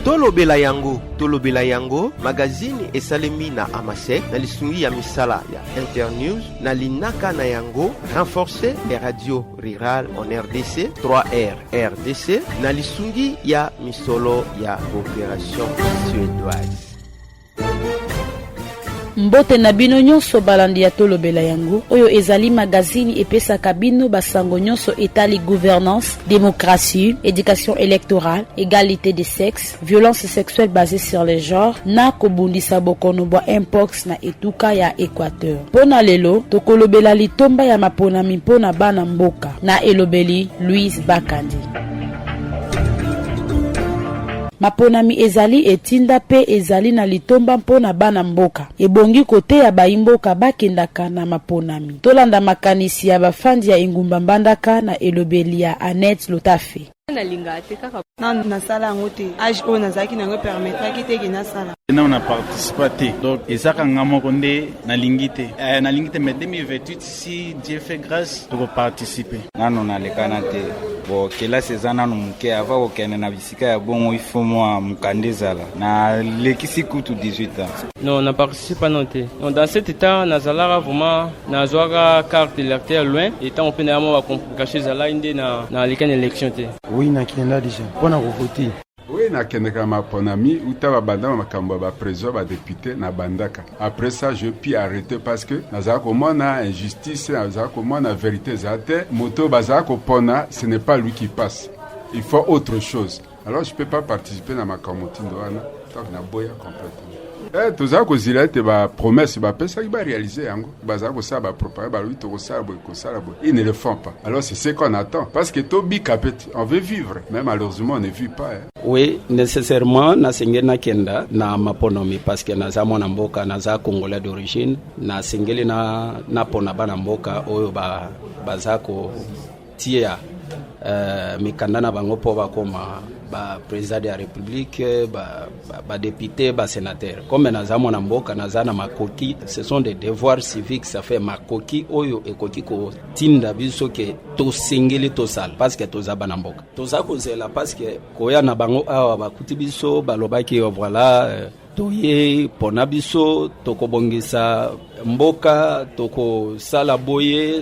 Tolobela yango magazine esalemi na Amasek na lisungi ya misala ya Internews na linaka na yango renforcer les radios rurales en RDC 3R RDC na lisungi ya misolo ya coopération suédoise. Mbote na bino nyonso balandi ya tolobela yango oyo ezali magazine epesaka bino basango nyonso etali gouvernance, démocratie, éducation électorale, égalité des sexes, violence sexuelle basée sur les genres na kobundisa bokono bwa mpox na etuka ya Équateur. Pona lelo tokolobela litomba ya maponami mpona bana mboka na elobeli Louise Bakandi. Maponami ezali etinda pe ezali na litomba mpona bana mboka. Ebongi kote ya baimboka bakendaka na maponami. Tolanda makanisi ya bafandi ya ingumba mbandaka na elobeli ya Annette Lotafe. Na sala ngote age on nazaki nango permettra ki te na sala on a participé donc ezaka ngamo konde na lingite mais 2028 si Dieu fait grâce to participer nano na lekana te bo kela sezana no muke ava ko kene na bisika ya bongo ifomwa mukandezala na lekisi kutu 18 ans. Non, on n'a participé non te. Donc dans cet état nazalara vraiment nazwaka carte électeur loin étant on peut na mo complication zala inde na lekana élection te. Oui, na kienda déjà. Pona ko voter. Oui, na kendeka maponami utaba bandama makambo ba président ba député na bandaka. Après ça, je puis arrêter parce que nazaka komona injustice, nazaka komona vérité zate, moto bazaka pona, ce n'est pas lui qui passe. Il faut autre chose. Alors je peux pas participer na makambo tindwana, tant na boya complètement. Toza ko zilete ba promesse ba pesa ki ba réaliser yango baza ko sa ba préparer ba lui to ko sa ko sala bo ils ne le font pas. Alors c'est ce qu'on attend parce que tobi kapeti on veut vivre mais malheureusement on ne vit pas. Oui, nécessairement na sengena kenda na maponomi parce que na za mona mboka na za congolais d'origine na sengeli na pona bana mboka oyo baza ko tia mikanda na bango po bakoma ba président de la République, ba député, ba sénateur. Comme naza mona mboka naza na makoki, ce sont des devoirs civiques, ça fait makoki oyo ekoki ko tinda biso ke to singeli to sal parce que to za bana mboka. To za ko zela parce que koya na bango awa ba kuti biso ba lobaki voilà toye pona biso tokobongisa mboka toko sala boye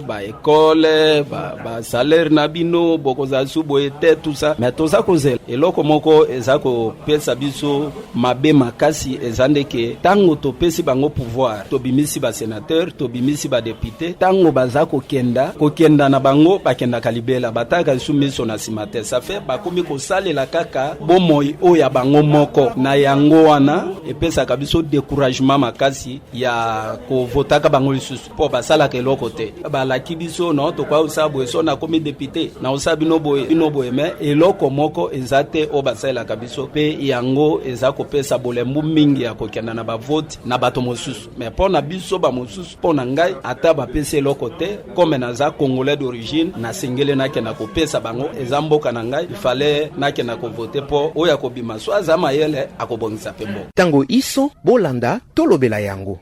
ba école ba salaire na bino boko za suboye te tout ça mais to za kozela eloko moko ezako pesa biso mabe makasi ezande ke tango to pesi bango pouvoir to bimisi ba sénateur to bimisi ba député tango bazako kenda na bango bakenda kalibela bataka sumiso na simate ça fait bakomi ko salela kaka bomoi oya bango moko na yango wana epesa kabiso découragement makasi ya ko votaka bango lisusu po basala ke lokote balaki biso no to kwa usabo so na komi député na usabi no boye mais eloko moko ezate o basala kabiso pe yango ezako pesa bolembu mingi ya kokenda na ba vote na bato mosusu mais pona biso ba mosusu pona ngai ata ba pesa lokote comme naza congolais d'origine na singele na kena ko pesa bango ezamboka na ngai il fallait na kena ko voter po oya ko bima so azama yele akobongisa pembo tango iso bolanda tolobela yango.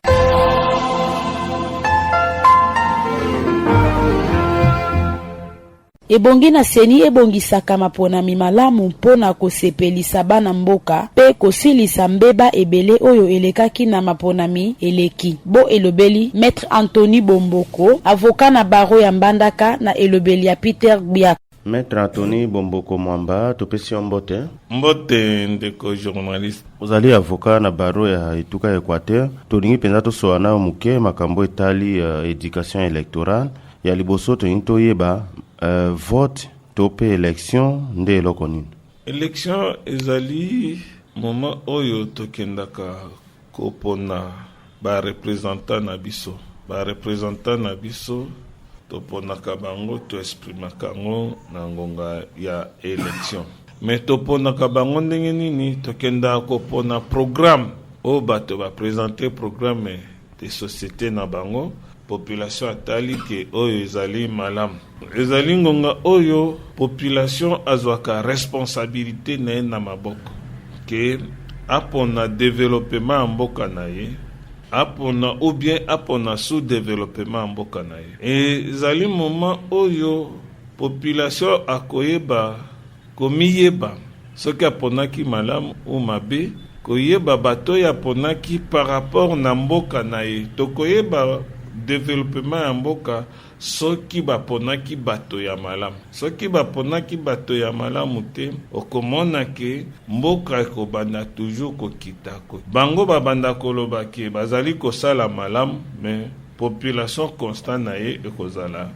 Ebongi na seni ebongisaka maponami malamu mpona kosepelisa bana mboka pe kosilisa mbeba ebele oyo elekaki na maponami eleki. Bo elobeli Maître Anthony Bomboko, avocat na baro ya mbandaka na elobeli ya Peter Biak. Maître Anthony Bomboko Mwamba, topesi mbote. Mbote ndeko journaliste. Ozali avocat na baro ya etuka Équateur. Tolingi penza to soana muke makambo etali éducation électorale. Ya liboso tolingi toyeba vote tope élection nde eloko nini. Élection ezali moment oyo tokendaka kopona ba représentant na biso. Ba représentant na biso toponaka bango to exprimaka ngo na ngonga ya élection. Mais toponaka bango ndenge nini tokenda kopona programme o bato ba présenter programme de société na bango population atali ke oyo ezali malamu. Ezali ngonga oyo population azwaka responsabilité na maboko ke apona développement mboka na ye apona ou bien apona sous-développement mboka na ye. Ezali moment oyo population akoyeba komiyeba soki aponaki malamu ou mabe, koyeba bato ya ponaki par rapport na mboka na ye, tokoyeba développement ya mboka soki baponaki bato ya malamu. Soki baponaki bato ya malamu te, okomona ke mboka ekobanda toujours kokita ko. Bango babanda koloba ke bazali kosala malamu, mais population constant na ye ekozala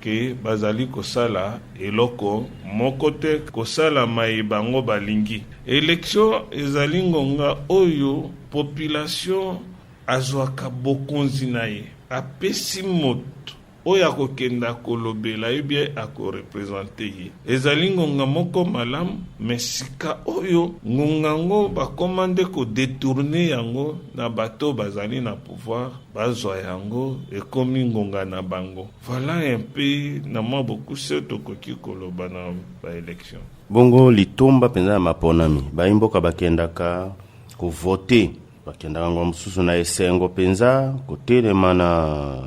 ke bazali kosala eloko moko te, kosala mai bango balingi. Élection ezali ngonga oyo population azwaka bokonzi na ye, apesi moto oyo akokenda kolobela ye bien akorepresente ye. Ezali ngonga moko malamu, mais sika oyo ngonga ngo bakomande kodetourne yango na bato bazali na pouvoir, bazwa yango ekomi ngonga na bango. Voilà un peu na mwa bokuse tokoki koloba na baélection. Bongo litomba penza ya maponami baimboka bakendaka kovote, bakendaka ngo mosusu na esengo penza kotelema na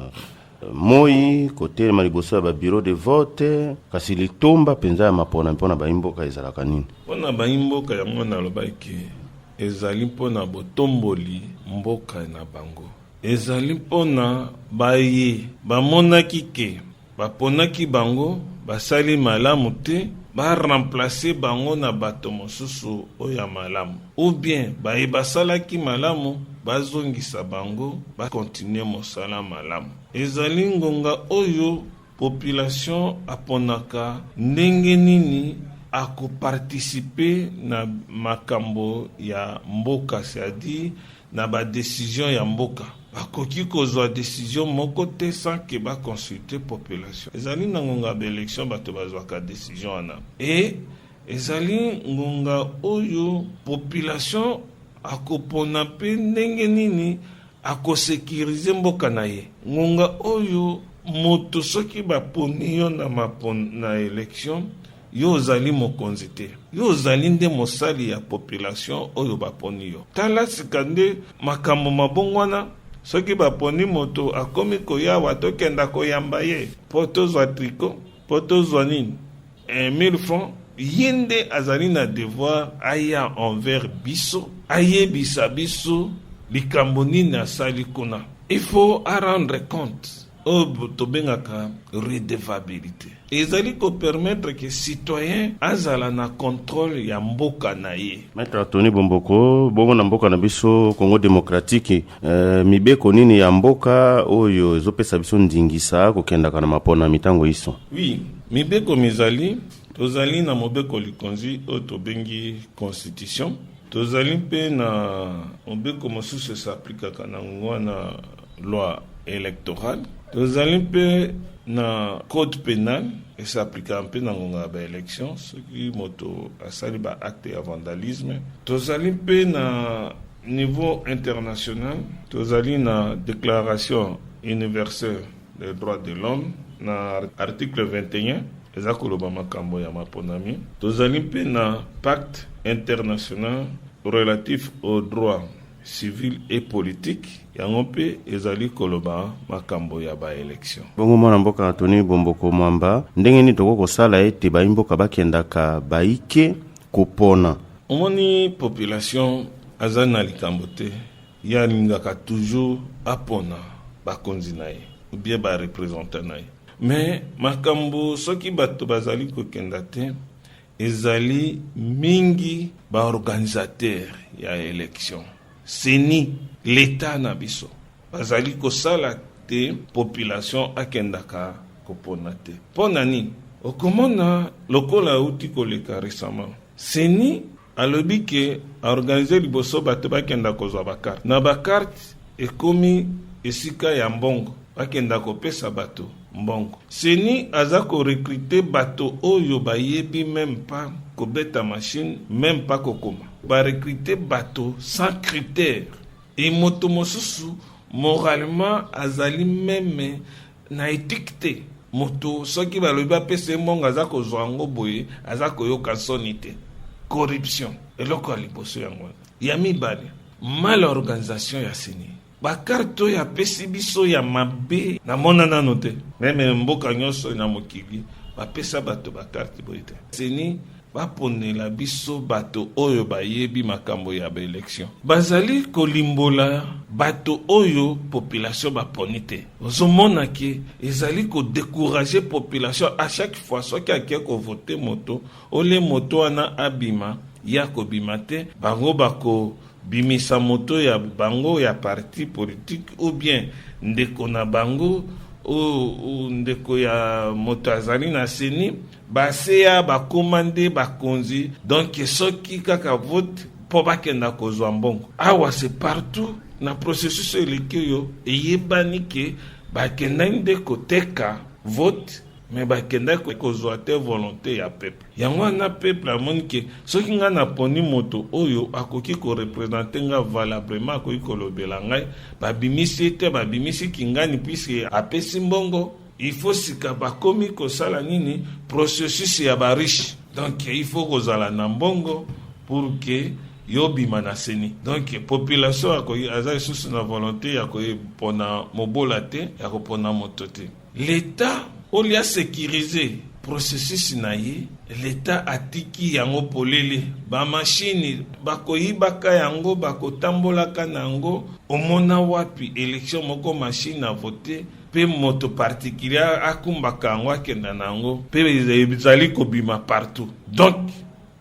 moi, kotelema liboso ya babiro de vote, kasi litomba penza ya mapona mpona baimboka ezalaka nini? Mpona baimboka yango nalobaki ezali mpona botomboli mboka na bango, ezali mpona baye bamonaki ke baponaki bango basali malamu te, ba remplacer bango na bato mosusu oya malamu, ou bien baye basalaki malamu bazongisa bango ba continuer mosala malamu. Ezali ngonga oyo population aponaka ndenge nini akoparticiper na makambo ya mboka, c'est-à-dire na ba décision ya mboka. Bakoki kozwa décision moko te sans que ba consulter population. Ezali na ngonga ba élection bato bazwaka décision wana. Et ezali ngonga oyo population akopona pe ndenge nini akosekirize mboka na ye. Ngonga oyo moto soki baponi yo na élection, yo ozali mokonzi te, yo ozali nde mosali ya population oyo baponi yo. Tala sikande makambo mabongwana, soki baponi moto akomi koyawa tokenda koyamba ye, po tozwa triko, po tozwa nini 1000 francs, yende azali na devoir aya envers biso, ayebisa biso likambo nini asali kuna. Il faut rendre compte tobengaka redevabilité. Ezali ko permettre que citoyen azala na contrôle ya mboka na ye. Maître Tony Bomboko, bongo na mboka na biso Congo démocratique, mibeko nini ya mboka oyo ezopesa biso ndingisa kokendaka na mapona mitango iso? Oui, mibeko mizali, tozali na mobeko likonzi o tobengi constitution. Tozali mpe na mobeko mosusu s'aplikaka na ngwana loi électorale. Tozali mpe na code pénal et s'applique un peu dans la élection, ce qui moto asali ba acte ya vandalisme. Tozali mpe na niveau international, tozali na déclaration universelle des droits de l'homme na article 21 ezakoloba makambo ya maponami. Tozali mpe na pacte international relatif aux droits civil et politique yango mpe ezali koloba makambo ya ba élection. Bongo mwana mboka Tony Bomboko Mwamba, ndenge ni toko kosala ete baimboka bakendaka baike kopona? Omoni population azana likambo te, ya lingaka toujours apona bakonzi na ye ou bien ba représentant na ye. Mais makambo soki bato bazali kokenda te, ezali mingi ba organisateur ya élection. Seni l'état na biso bazali kosala te population akendaka kopona te. Pona ni okomona lokola uti koleka récemment, seni alobi ke organiser liboso bato bakenda kozwa bakarte na bakarte ekomi esika ya mbongo, bakenda kopesa bato mbongo. Seni aza ko recruter bato oyo bayebi même pas kobeta machine, même pas kokoma. Ba recruter bato sans critère. Et moto mosusu moralement azali même na étiqueté. Moto soki balobi apesa mbongo aza kozwa ngo boye, aza koyoka sonité. Corruption. Eloko ya liboso yango. Ya mibale. Mal organisation ya seni. Bakarto ya pesi biso ya mabe na mona nano te. Meme mboka nyonso na mokili bapesa bato bakarte boye te. Seni baponela biso bato oyo bayebi makambo ya baélection, bazali kolimbola bato oyo population baponi te. Ozomona ke ezali kodécourager population à chaque fois soki akie kovote moto ole moto wana abima ya kobima te, bango bako bimisa moto ya bango ya parti politique ou bien ndeko na bango ou ndeko ya moto azali na seni baseya bakomande bakonzi, donc soki kaka vote po bakenda kozwa mbongo. Awa c'est partout na processus eleki oyo eyebani ke bakenda nde koteka vote, mais bakenda kozwa te volonté ya peuple. Yango wana peuple amoni ke soki nga naponi moto oyo akoki korepresente nga valablement, akoki kolobela ngai, babimisi te, babimisi kingani puisque apesi mbongo. Il faut sika bakomi kosala nini processus ya bariche, donc il faut kozala na mbongo pour que yobima na seni. Donc population akoki aza lisusu na volonté ya kopona mobola te, ya kopona moto te. L'état olia sécuriser processus na ye, l'état atiki yango polele, ba machine bakoyibaka yango, bakotambolaka nango. Omona wapi élection moko machine a voté pe moto particulier akumbaka yango akenda nango, pe ezali kobima partout. Donc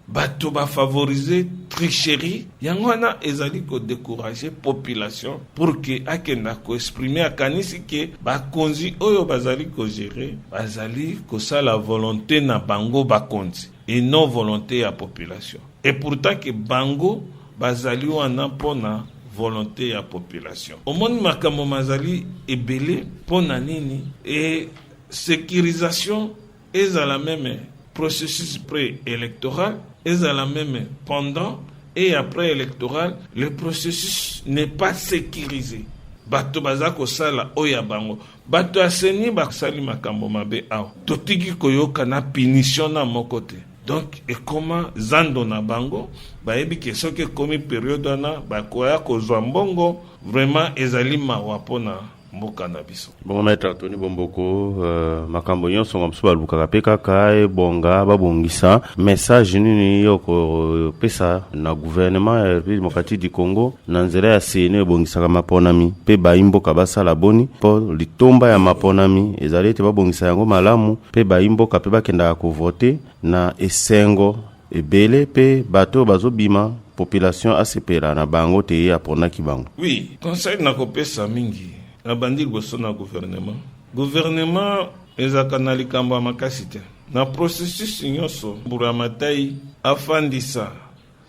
bato ba favoriser tricherie, yango wana ezali ko décourager population pour que akenda ko exprimer akanisi ke bakonzi oyo bazali ko gérer, bazali ko sala volonté na bango bakonzi et non volonté ya population. Et pourtant que bango bazali wana pona volonté ya population. Omoni makambo mazali ebele pona nini, et sécurisation ezala même processus pré-électoral, ezala même pendant et après électoral, le processus n'est pas sécurisé. Bato bazako sala oya bango, bato aseni basali makambo mabe aw, totiki koyoka na punition na mokote. Donc et comment zando na bango bayebi ke soki komi période wana bakoya kozwa mbongo, vraiment ezali mawa pona mboka na biso. Bon maître Anthony Bomboko, makambo nyonso ngomso balukaka pe kaka bonga babongisa message nini yoko pesa na gouvernement ya République démocratique du Congo na nzela ya sene bongisaka maponami pe baimboka basala boni po litomba ya maponami ezali te babongisa yango malamu pe baimboka pe bakenda ko voter na esengo ebele pe bato bazobima population asepela na bango te ya pona kibango. Oui, conseil na kopesa mingi na bandi liboso na gouvernement ezaka na likambo ya makasi te na processus nyonso. Mbura matai afandisa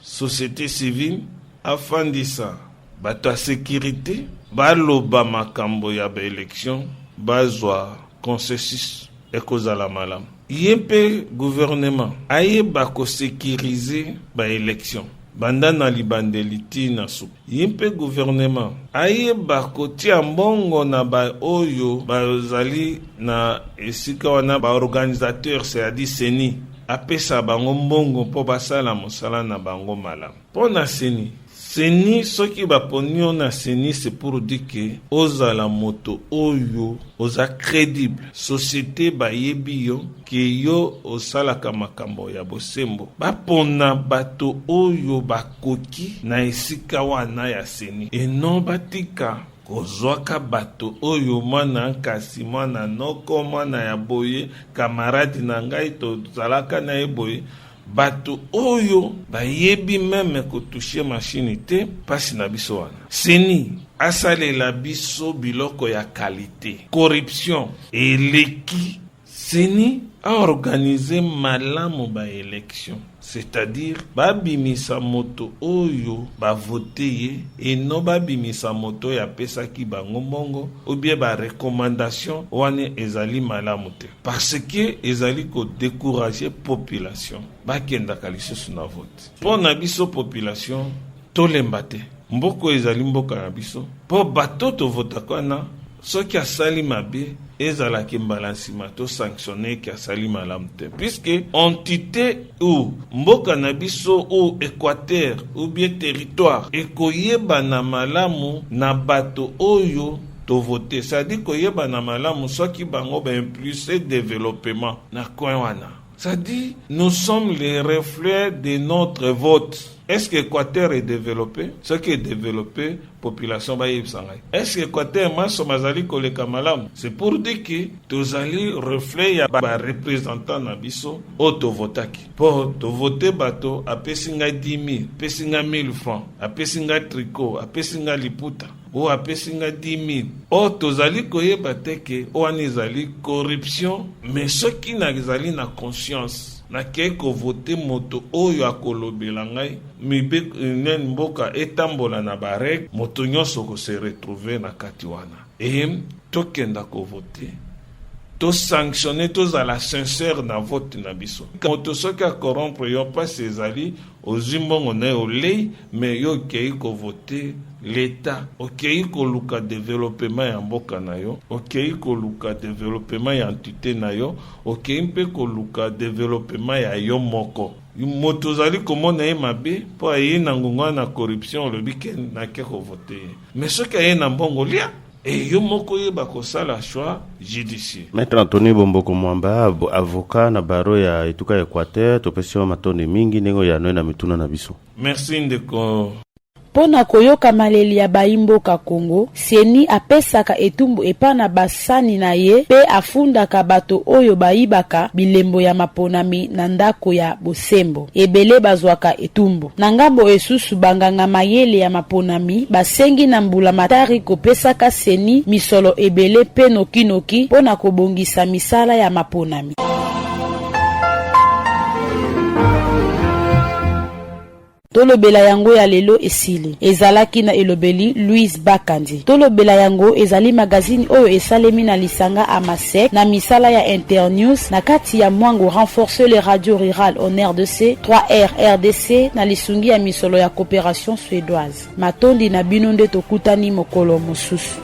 société civile, afandisa bato ya sécurité, baloba makambo ya baélection, bazwa consensus ekozala malamu. Ye mpe gouvernement ayeba kosécuriser baélection banda na libandeliti na suku. Ye mpe gouvernement ayeba kotia mbongo na ba oyo bazali na esika wana ba organisateur, c'est-à-dire seni, apesa bango mbongo po basala mosala na bango malamu. Po na seni soki baponio na seni, c'est pour dire que ozala moto oyo oza crédible, société bayebi yo ke yo osalaka makambo ya bosembo, bapona bato oyo bakoki na esika wana ya seni, et non batika kozwaka bato oyo mwana nkasi, mwana noko, mwana ya boye, kamaradi na ngai tozalaka na ye boye, bato oyo bayebi meme kotouche machine te, pasi na biso wana. Seni asalela biso biloko ya qualité, corruption eleki. Seni a organisé malamu ba élection, c'est-à-dire babimisa moto oyo ba voter et non babimisa moto ya pesa ki bango mbongo ou bien ba recommandation wane ezali malamu te, parce que ezali ko décourager population bakenda kalisusu na vote. Po na biso population tolemba te, mboko ezali mboka na biso, po bato to vota kwana soki asali mabe ezalaki mbala nsima to sanctionner ki asali malamu te, puisque entité ou mboka na biso ou Équateur ou bien territoire ekoyeba na malamu na bato oyo to voter. C'est-à-dire koyeba na malamu soki bango ba impulser développement na coin wana. C'est-à-dire nous sommes les reflets de notre vote. Est-ce que l'Équateur est développé? Ce qui est développé, population va y aller. Est-ce que l'Équateur maso mazali koleka malamu? C'est pour dire que tozali reflet ya ba représentant na biso auto votaki. Pour to voter bato apesinga 10 000, apesinga 1000 francs, apesinga tricot, apesinga liputa. Ou apesinga 10 000. O tozali koyeba te ke o anizali corruption, mais ce qui n'azali na conscience. Na keko voter moto oyo akolobela ngai mibe nen mboka etambola na barek moto nyonso ko se retrouver na kati wana tokenda ko voter to sanctionner to à la sincère na vote na biso moto soki a corrompre yo pas ezali ozimbongo na olei mais yo kei ko voter l'État okei koluka développement ya mboka na yo okei koluka développement ya entité na yo okei mpe koluka développement ya yo moko moto zali komona ye mabe po aye na ngonga na corruption olobi ke na ke ko voter mais soki aye na mbongo lia et yo moko yeba kosala choix judiciaire. Maître Anthony Bomboko Mwamba avocat na baro ya etuka Equateur topesio matonde mingi nengo ya na mituna na biso. Merci ndeko. Pona koyoka maleli ya baimboka Kongo, Seni apesaka etumbu epana basani na ye pe afundaka bato oyo baibaka bilembo ya maponami na ndako ya bosembo. Ebele bazwaka etumbu. Na ngambo esusu banganga mayele ya maponami, basengi na mbula matari kopesaka Seni misolo ebele pe noki pona kobongisa misala ya maponami. Tolobela yango ya lelo esili. Ezalaki na elobeli Louise Bakandi. Tolobela yango ezali magazine oyo esalemi na lisanga Amasek na misala ya Internews na kati ya mwango renforcer les radios rurales en RDC, 3R RDC na lisungi ya misolo ya coopération suédoise. Matondi na bino nde tokutani mokolo mosusu.